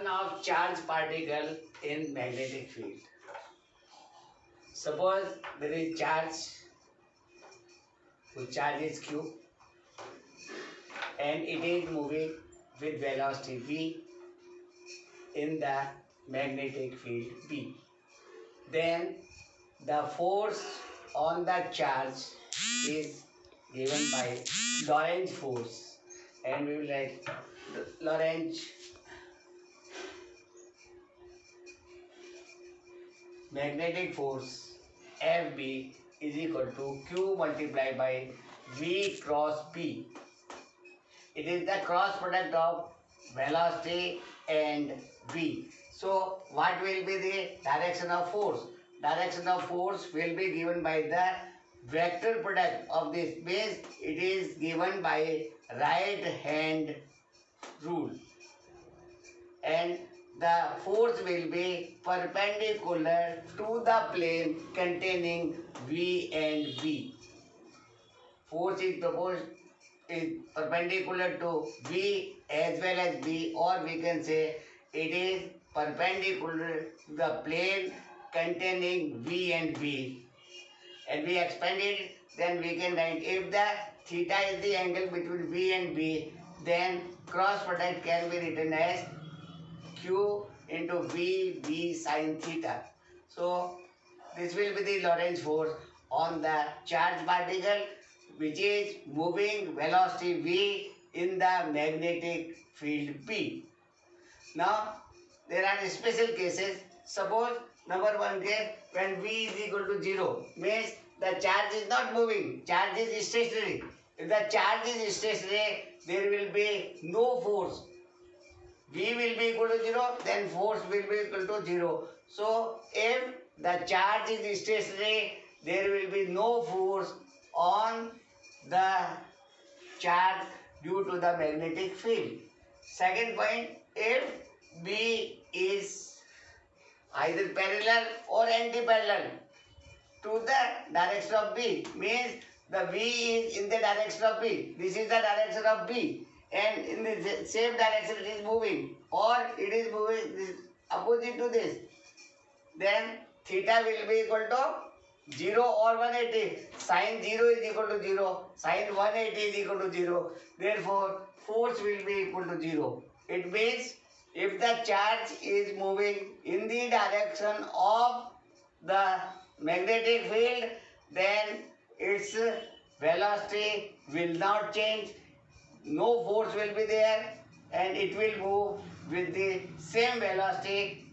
of charged particle in magnetic field. Suppose there is charge whose charge is q and it is moving with velocity v in the magnetic field B. Then the force on the charge is given by Lorentz force, and we will write Lorentz magnetic force Fb is equal to Q multiplied by V cross B. It is the cross product of velocity and V. So what will be the direction of force? Direction of force will be given by the vector product of this base. It is given by right hand rule. And the force will be perpendicular to the plane containing V and V. Force is perpendicular to V as well as V, or we can say it is perpendicular to the plane containing V and V. And we expand it, then we can write if the theta is the angle between V and B, then cross product can be written as Q into V sine theta. So this will be the Lorentz force on the charged particle which is moving velocity v in the magnetic field B. Now there are special cases. Suppose number one case, when v is equal to 0 means the charge is not moving, charge is stationary. If the charge is stationary, there will be no force. V will be equal to 0, then force will be equal to 0. So if the charge is stationary, there will be no force on the charge due to the magnetic field. Second point, if B is either parallel or anti-parallel to the direction of B, means the V is in the direction of B. This is the direction of B, and in the same direction it is moving, or it is moving opposite to this. Then theta will be equal to 0 or 180. Sine 0 is equal to 0. Sine 180 is equal to 0. Therefore, force will be equal to 0. It means if the charge is moving in the direction of the magnetic field, then its velocity will not change. No force will be there, and it will move with the same velocity,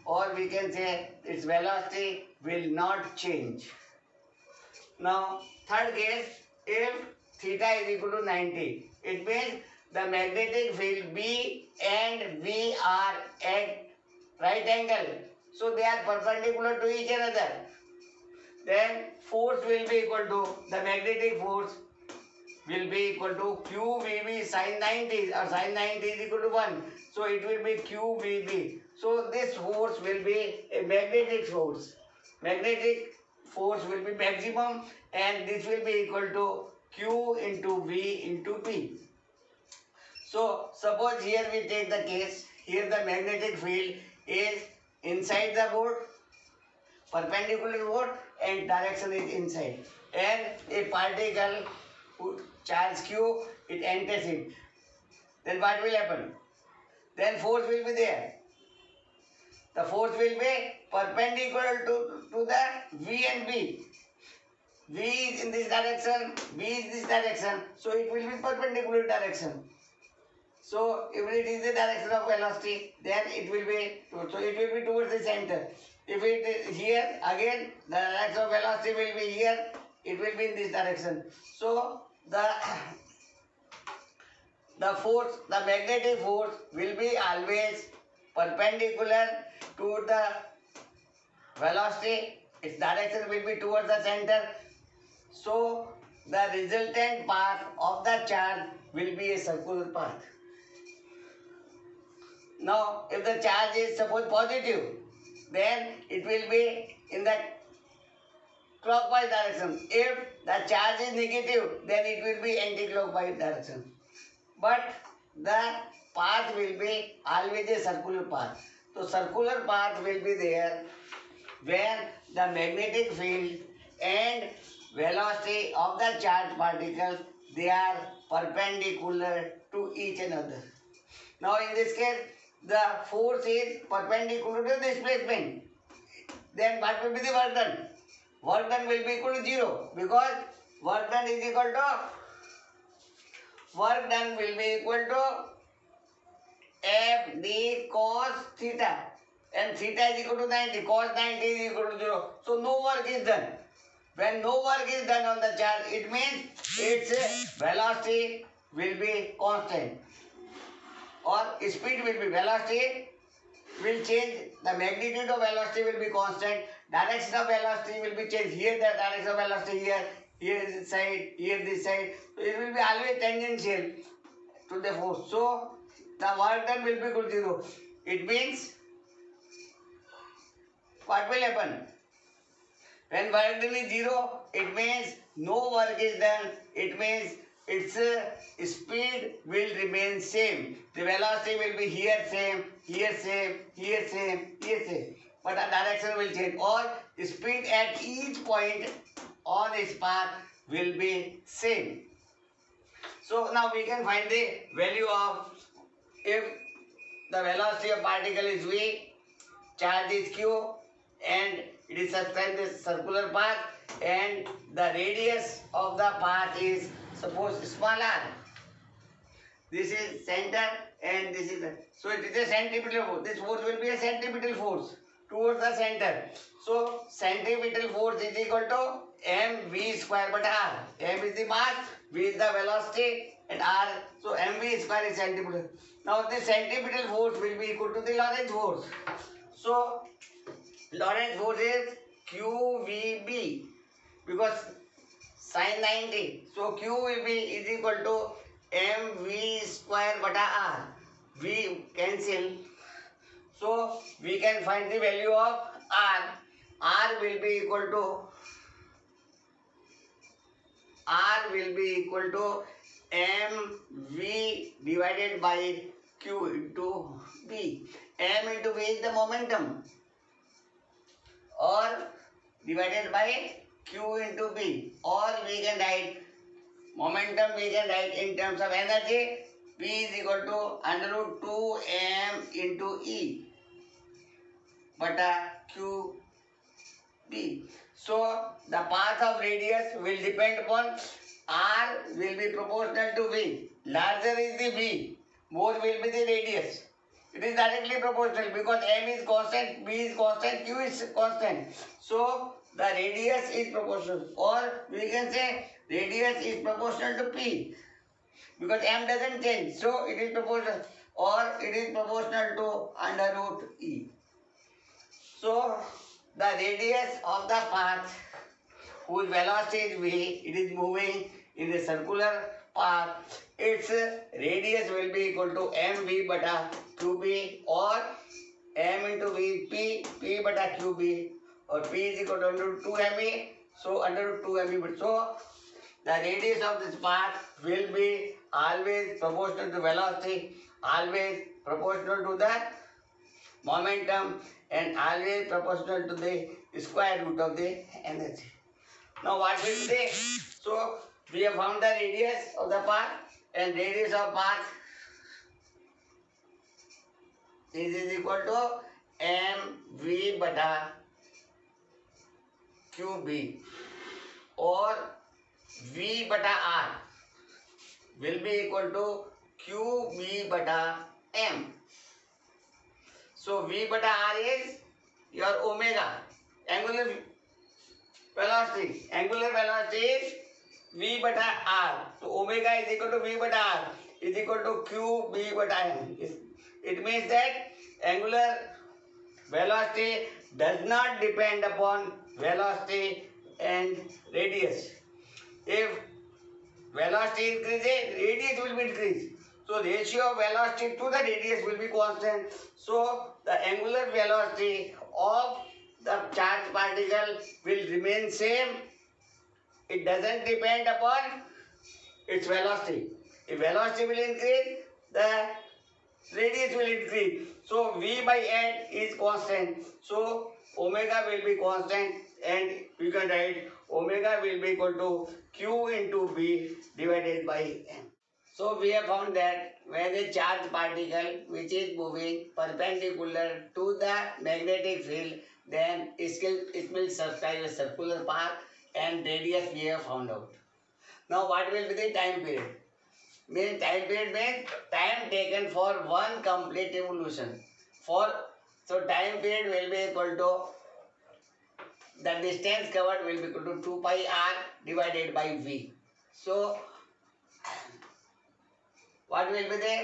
or we can say its velocity will not change. Now, third case, if theta is equal to 90, it means the magnetic field B and V are at right angle. So they are perpendicular to each other. Then force will be equal to, the magnetic force will be equal to QVB sin 90, or sin 90 is equal to 1. So it will be QVB. So this force will be a magnetic force. Magnetic force will be maximum, and this will be equal to Q into V into P. So suppose here we take the case, here the magnetic field is inside the board, perpendicular to board, and direction is inside. And a particle charge Q, it enters it. Then what will happen? Then force will be there. The force will be perpendicular to the V and B. V is in this direction, B is this direction, so it will be perpendicular direction. So if it is the direction of velocity, then it will be, so it will be towards the center. If it is here, again the direction of velocity will be here, it will be in this direction. So the force, the magnetic force will be always perpendicular to the velocity. Its direction will be towards the center. So the resultant path of the charge will be a circular path. Now, if the charge is suppose positive, then it will be in the clockwise direction. If the charge is negative, then it will be anti-clockwise direction. But the path will be always a circular path. So circular path will be there where the magnetic field and velocity of the charged particles, they are perpendicular to each another. Now in this case, the force is perpendicular to the displacement. Then what will be the work done? Work done will be equal to 0 because work done is equal to f d cos theta, and theta is equal to 90, cos 90 is equal to 0. So no work is done. When no work is done on the charge, it means its velocity will be constant, or speed will be, velocity will change, the magnitude of velocity will be constant, direction of velocity will be changed. Here the direction of velocity, here this side, here this side. So it will be always tangential to the force. So the work done will be equal to 0. It means what will happen? When work done is 0, it means no work is done. It means its speed will remain same. The velocity will be here same, here same, here same, here same. But the direction will change. Or speed at each point on its path will be same. So now we can find the value of, if the velocity of particle is v, charge is q, and it is subscribed this circular path, and the radius of the path is suppose small r. This is center and this is so it is a centripetal force. This force will be a centripetal force towards the center. So centripetal force is equal to mv square by r. M is the mass, v is the velocity, and r. So mv square is centripetal. Now the centripetal force will be equal to the Lorentz force. So Lorentz force is QVB because sin 90. So Q will be is equal to mv square bata r. V cancel. So we can find the value of r. R will be equal to mv divided by q into b. M into v is the momentum, or divided by q into b, or we can write momentum, we can write in terms of energy. P is equal to under root 2m into E bata q b. So the path of radius will depend upon r will be proportional to v. Larger is the v, more will be the radius. It is directly proportional because m is constant, b is constant, q is constant. So the radius is proportional, or we can say radius is proportional to p because m doesn't change. So it is proportional, or it is proportional to under root e. So the radius of the path whose velocity is v, it is moving in the circular path, its radius will be equal to mv bata qb, or m into v, p bata qb, or p is equal to under root 2mv, so under root 2mv. So the radius of this path will be always proportional to velocity, always proportional to the momentum, and always proportional to the square root of the energy. Now what will say? So we have found the radius of the path, and radius of path is equal to mv bata qb, or v bata r will be equal to qb bata m. So v bata r is your omega, angular velocity. Angular velocity is v bata r. So omega is equal to v bata r is equal to qb bata m. It means that angular velocity does not depend upon velocity and radius. If velocity increases, radius will be increased. So ratio of velocity to the radius will be constant. So the angular velocity of the charged particle will remain same. It doesn't depend upon its velocity. If velocity will increase, the radius will increase. So V by N is constant. So omega will be constant, and we can write omega will be equal to Q into B divided by M. So we have found that when a charged particle which is moving perpendicular to the magnetic field, then it will subscribe a circular path, and radius we have found out. Now what will be the time period? Time period means time taken for one complete revolution. So time period will be equal to the distance covered will be equal to 2 pi r divided by v. So what will be the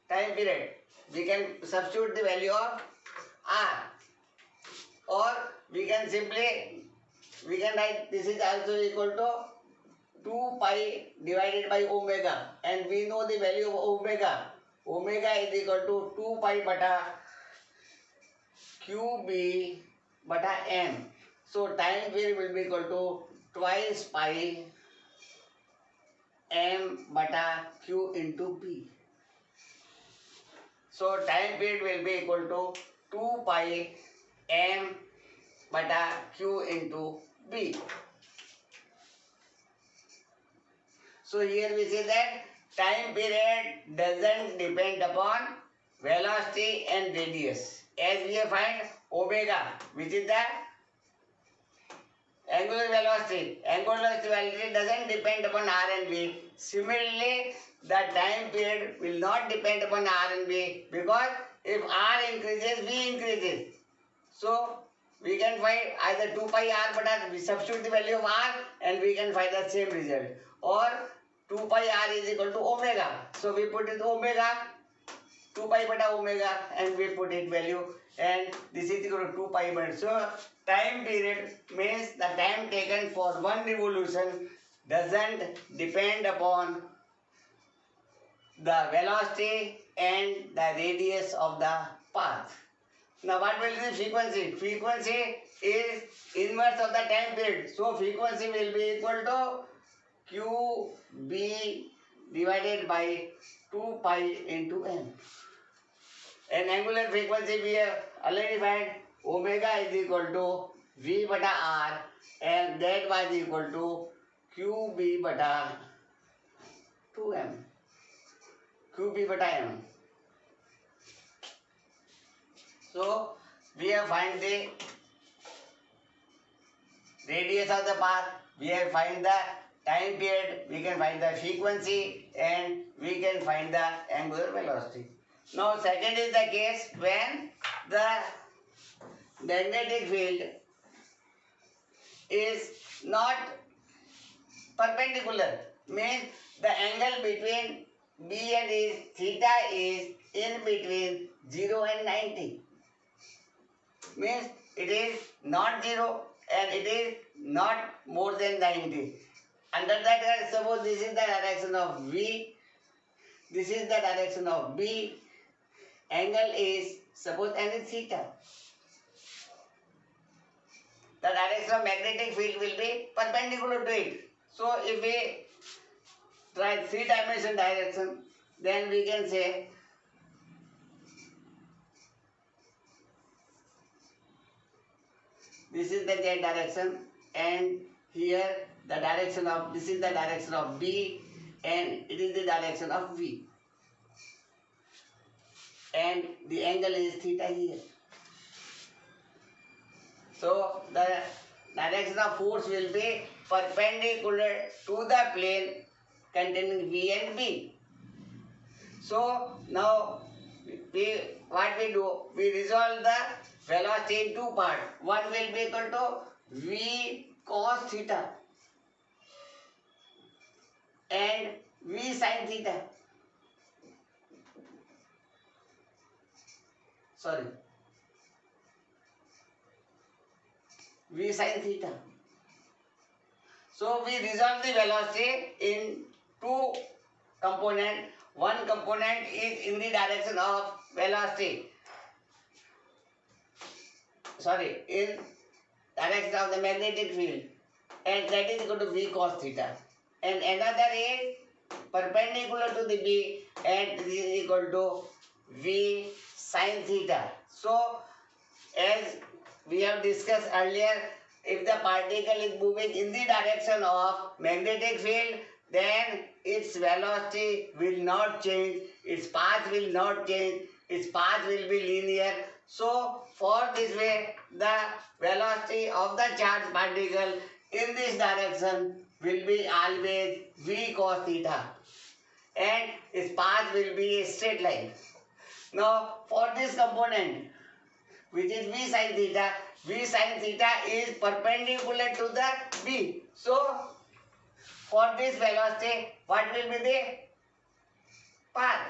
time period? We can substitute the value of r, or we can write this is also equal to 2 pi divided by omega, and we know the value of omega. Omega is equal to 2 pi bata qb bata m. So time period will be equal to twice pi m bata q into b. So time period will be equal to 2 pi m bata q into b. So here we see that time period doesn't depend upon velocity and radius. As we have find omega, which is the angular velocity. Angular velocity doesn't depend upon r and v. Similarly, the time period will not depend upon r and v, because if r increases, v increases. So we can find either 2 pi r, but we substitute the value of r and we can find the same result. Or 2 pi r is equal to omega. So we put it omega, 2 pi beta omega, and we put it value, and this is equal to 2 pi beta. So time period means the time taken for one revolution doesn't depend upon the velocity and the radius of the path. Now what will be the frequency? Frequency is inverse of the time period. So frequency will be equal to QB divided by 2 pi into m. And angular frequency we have already found. Omega is equal to V bata R, and that was equal to QB bata 2m. QB bata m. So we have find the radius of the path, we have find the time period, we can find the frequency, and we can find the angular velocity. Now second is the case when the magnetic field is not perpendicular, means the angle between B and is theta is in between 0 and 90. Means it is not 0 and it is not more than 90. Under that, suppose this is the direction of V, this is the direction of B, angle is, suppose n is theta. The direction of magnetic field will be perpendicular to it. So if we try three-dimensional direction, then we can say this is the z direction, and here the direction of, this is the direction of B, and it is the direction of V, and the angle is theta here. So the direction of force will be perpendicular to the plane containing V and B. So now what we do, we resolve the velocity in two parts. One will be equal to V cos theta and V sin theta. V sin theta. So we resolve the velocity in two components. One component is in the direction of velocity. In direction of the magnetic field, and that is equal to V cos theta. And another is perpendicular to the B, and this is equal to V sin theta. So as we have discussed earlier, if the particle is moving in the direction of magnetic field, then its velocity will not change, its path will not change, its path will be linear. So for this way, the velocity of the charged particle in this direction will be always v cos theta, and its path will be a straight line. Now for this component, which is V sin theta is perpendicular to the B. So, for this velocity, what will be the path?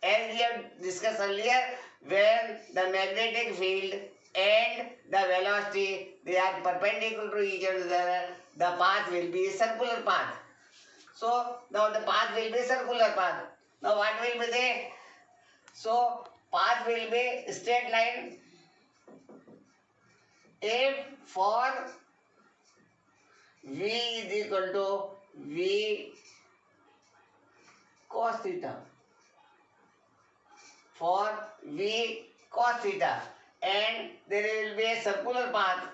As we have discussed earlier, when the magnetic field and the velocity, they are perpendicular to each other, the path will be a circular path. So, now the path will be circular path. Now, what will be the? So, path will be straight line if for V is equal to V cos theta. For V cos theta, and there will be a circular path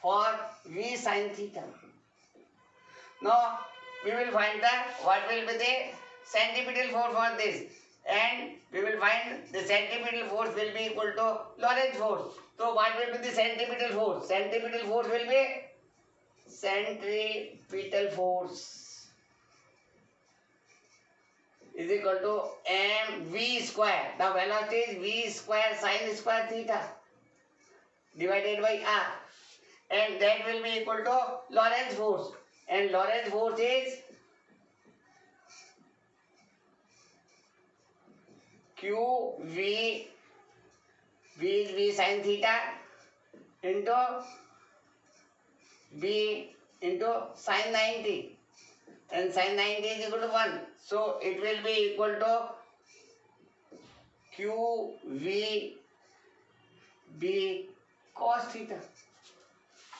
for V sin theta. Now we will find what will be the centripetal force for this, and we will find the centripetal force will be equal to Lorentz force. So what will be the centripetal force? Centripetal force will be centripetal force is equal to mv square. The velocity is v square sin square theta divided by r, and that will be equal to Lorentz force, and Lorentz force is QV, V is V sin theta into V into sin 90, and sin 90 is equal to 1. So it will be equal to QV B cos theta.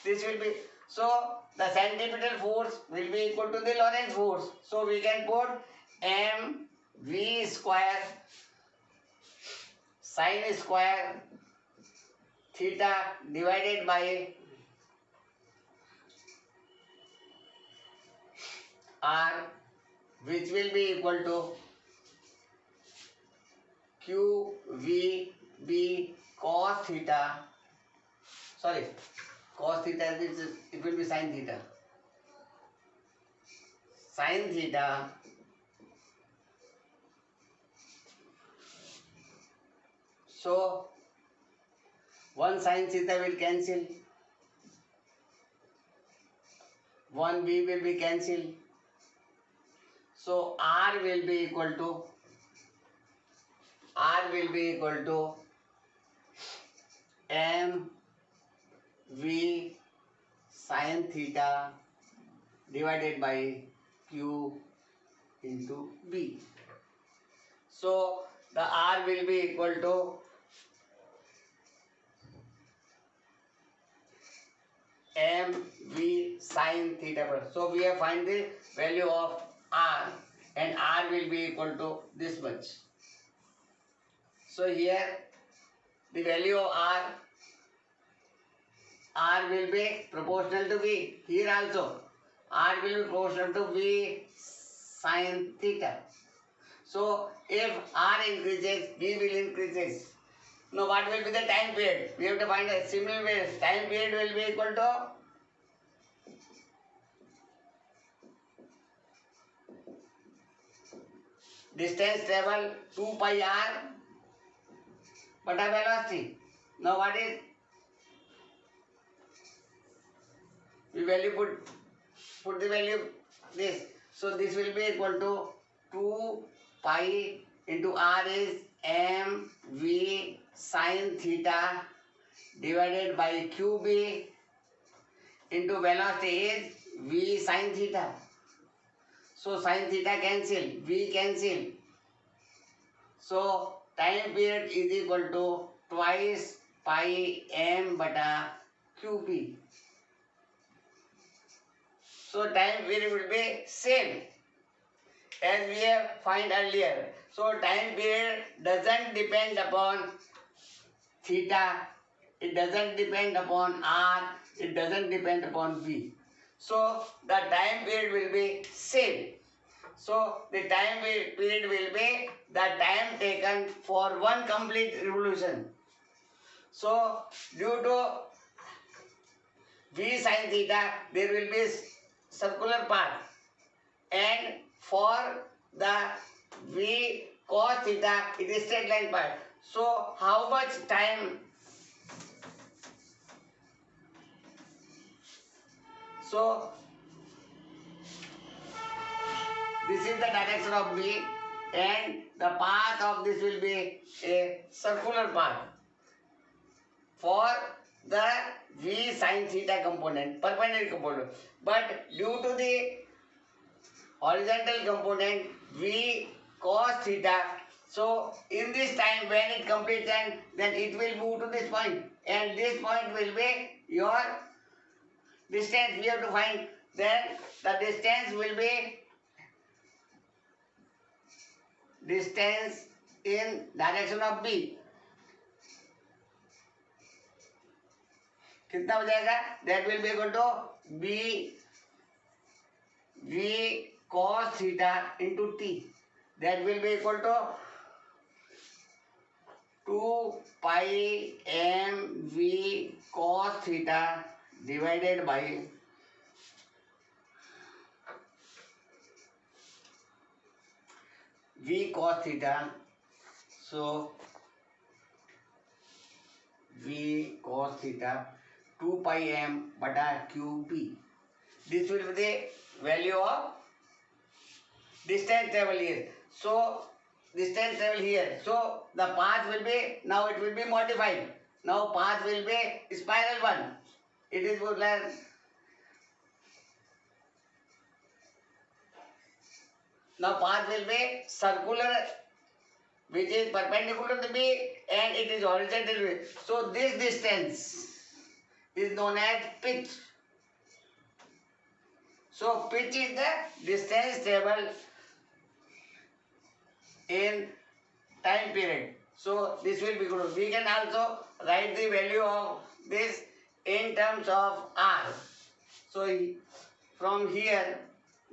This will be, so the centripetal force will be equal to the Lorentz force. So we can put mv square sin square theta divided by r, which will be equal to QVB cos theta. Sorry, cos theta, it will be sin theta. Sin theta so 1 sin theta will cancel, 1 b will be cancelled. So r will be equal to m v sin theta divided by q into b. So the r will be equal to mv sin theta. So we have find the value of r, and r will be equal to this much. So here the value of r will be proportional to v. Here also r will be proportional to v sin theta. So if r increases, v will increases. Now what will be the time period? We have to find a similar way. Time period will be equal to distance travel 2 pi r but a velocity. Now what is? We value put the value this. So this will be equal to 2 pi into r is m v sin theta divided by qb into velocity is v sin theta. So sin theta cancel, v cancel. So time period is equal to twice pi m bata qp. So time period will be same as we have find earlier. So time period doesn't depend upon theta, it doesn't depend upon r, it doesn't depend upon v. So the time period will be same. So the time period will be the time taken for one complete revolution. So due to v sin theta, there will be circular path, and for the v cos theta, it is straight line path. So how much time? So this is the direction of v, and the path of this will be a circular path for the v sin theta component, perpendicular component. But due to the horizontal component v cos theta, so in this time when it completes, then it will move to this point, and this point will be your distance we have to find. Then the distance will be distance in direction of b. कितना हो जाएगा? That will be equal to b v cos theta into t. That will be equal to 2 pi m v cos theta divided by v cos theta. So v cos theta 2 pi m bata qb. This will be the value of distance travel here. So distance travel here. So the path will be, now it will be modified. Now path will be spiral one. It is good like now path will be circular, which is perpendicular to b, and it is horizontal. So this distance is known as pitch. So pitch is the distance traveled in time period. So this will be good. We can also write the value of this in terms of r. So from here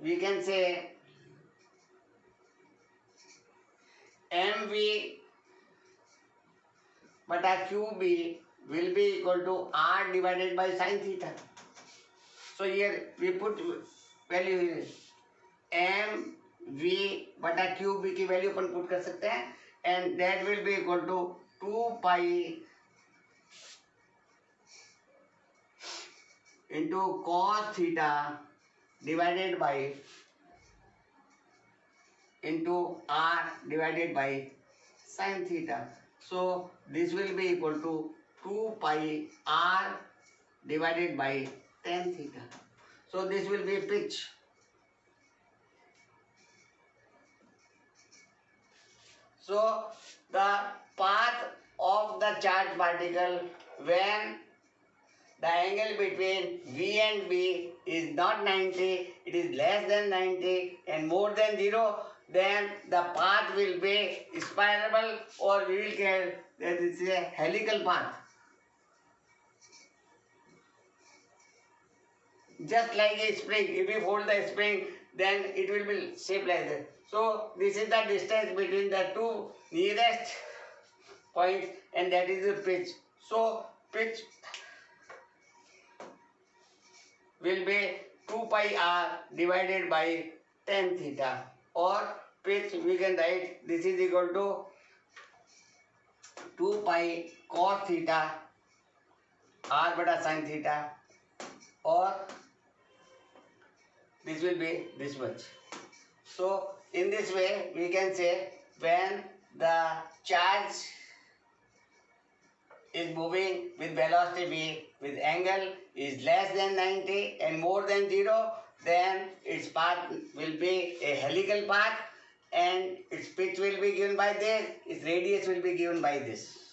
we can say mv bata qb will be equal to r divided by sin theta. So here we put value here m v बटा Q B की value अपन put कर सकते हैं, and that will be equal to 2 pi into cos theta divided by into r divided by sine theta. So this will be equal to 2 pi r divided by tan theta. So this will be pitch. So the path of the charged particle when the angle between V and B is not 90, it is less than 90 and more than 0, then the path will be spiral, or we will get that it's a helical path. Just like a spring, if you fold the spring, then it will be shaped like that. So this is the distance between the two nearest points, and that is the pitch. So pitch will be 2 pi r divided by tan theta, or pitch we can write this is equal to 2 pi cos theta r bata sin theta, or this will be this much. So in this way we can say when the charge is moving with velocity v with angle is less than 90 and more than 0, then its path will be a helical path and its pitch will be given by this, its radius will be given by this.